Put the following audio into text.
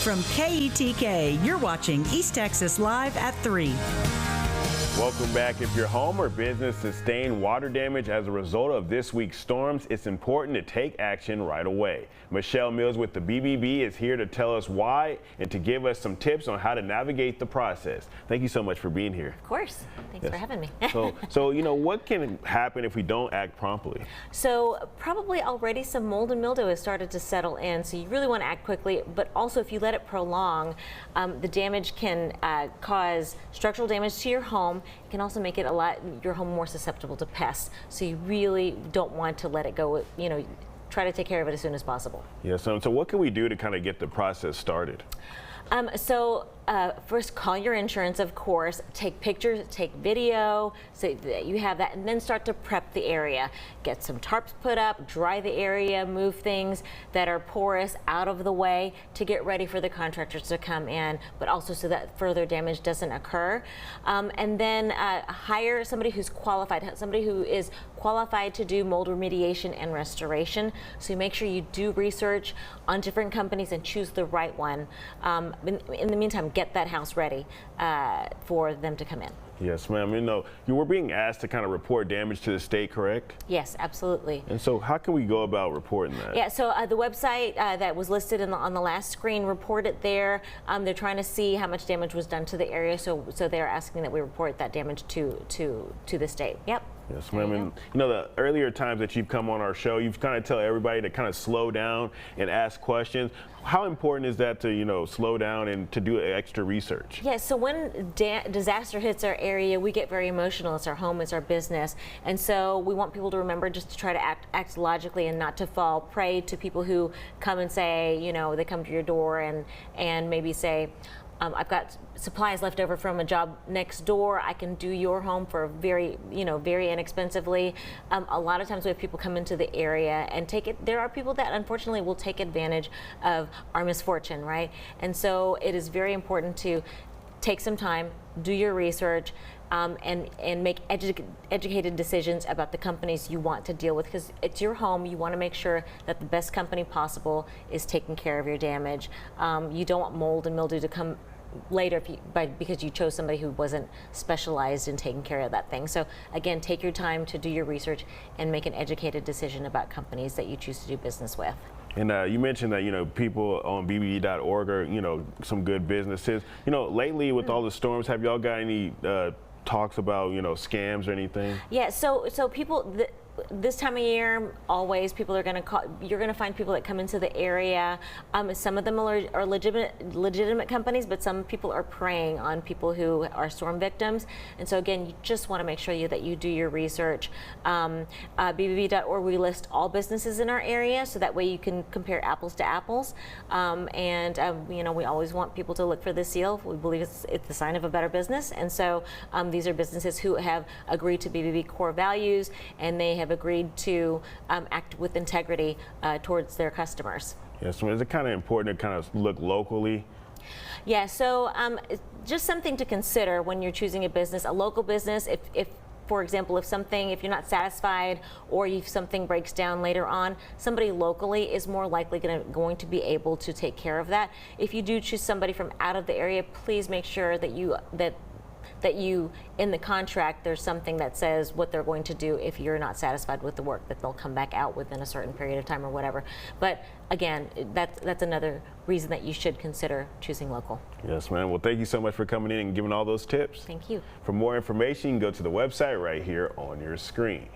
From KETK, you're watching East Texas Live at 3. Welcome back. If your home or business sustained water damage as a result of this week's storms, it's important to take action right away. Michelle Mills with the BBB is here to tell us why and to give us some tips on how to navigate the process. Thank you so much for being here. Of course. Thanks for having me. So, you know, what can happen if we don't act promptly? So probably already some mold and mildew has started to settle in, so you really want to act quickly, but also if you let it prolong, the damage can cause structural damage to your home. It can also make it your home more susceptible to pests. So you really don't want to let it go, you know, try to take care of it as soon as possible. Yes, so what can we do to kind of get the process started? First, call your insurance, of course. Take pictures, take video, so that you have that, and then start to prep the area. Get some tarps put up, dry the area, move things that are porous out of the way to get ready for the contractors to come in, but also so that further damage doesn't occur. And then hire somebody who's qualified, somebody who is qualified to do mold remediation and restoration. So make sure you do research on different companies and choose the right one. In the meantime, get that house ready for them to come in. Yes, ma'am. You know, you were being asked to kind of report damage to the state, correct? Yes, absolutely. And so how can we go about reporting that? Yeah, so the website that was listed on the last screen, report it there. They're trying to see how much damage was done to the area, so they're asking that we report that damage to the state. Yep. Yes, ma'am. And you know, the earlier times that you've come on our show, you've kind of tell everybody to kind of slow down and ask questions. How important is that to, you know, slow down and to do extra research? Yeah, so when disaster hits our area, we get very emotional. It's our home, it's our business. And so we want people to remember just to try to act logically and not to fall prey to people who come and say, you know, they come to your door and maybe say, I've got supplies left over from a job next door. I can do your home for very inexpensively. A lot of times we have people come into the area and take it. There are people that unfortunately will take advantage of our misfortune, right? And so it is very important to take some time, do your research, and make educated decisions about the companies you want to deal with, because it's your home. You want to make sure that the best company possible is taking care of your damage. You don't want mold and mildew to come later because you chose somebody who wasn't specialized in taking care of that thing. So again, take your time to do your research and make an educated decision about companies that you choose to do business with. And you mentioned that, you know, people on BBB.org are, you know, some good businesses. You know, lately with all the storms, have y'all got any talks about, you know, scams or anything? Yeah, so people, this time of year, always people are going to call. You're going to find people that come into the area. Some of them are legitimate companies, but some people are preying on people who are storm victims. And so again, you just want to make sure that you do your research. BBB.org, we list all businesses in our area, so that way you can compare apples to apples. You know, we always want people to look for the seal. We believe it's the sign of a better business. And so these are businesses who have agreed to BBB core values, and they have agreed to act with integrity towards their customers. Yes, so is it kind of important to kind of look locally? Yeah, so just something to consider when you're choosing a business, a local business. If for example, if you're not satisfied, or if something breaks down later on, somebody locally is more likely going to be able to take care of that. If you do choose somebody from out of the area, please make sure that you in the contract, there's something that says what they're going to do if you're not satisfied with the work, that they'll come back out within a certain period of time or whatever. But again, that's another reason that you should consider choosing local. Yes, ma'am. Well, thank you so much for coming in and giving all those tips. Thank you. For more information, you can go to the website right here on your screen.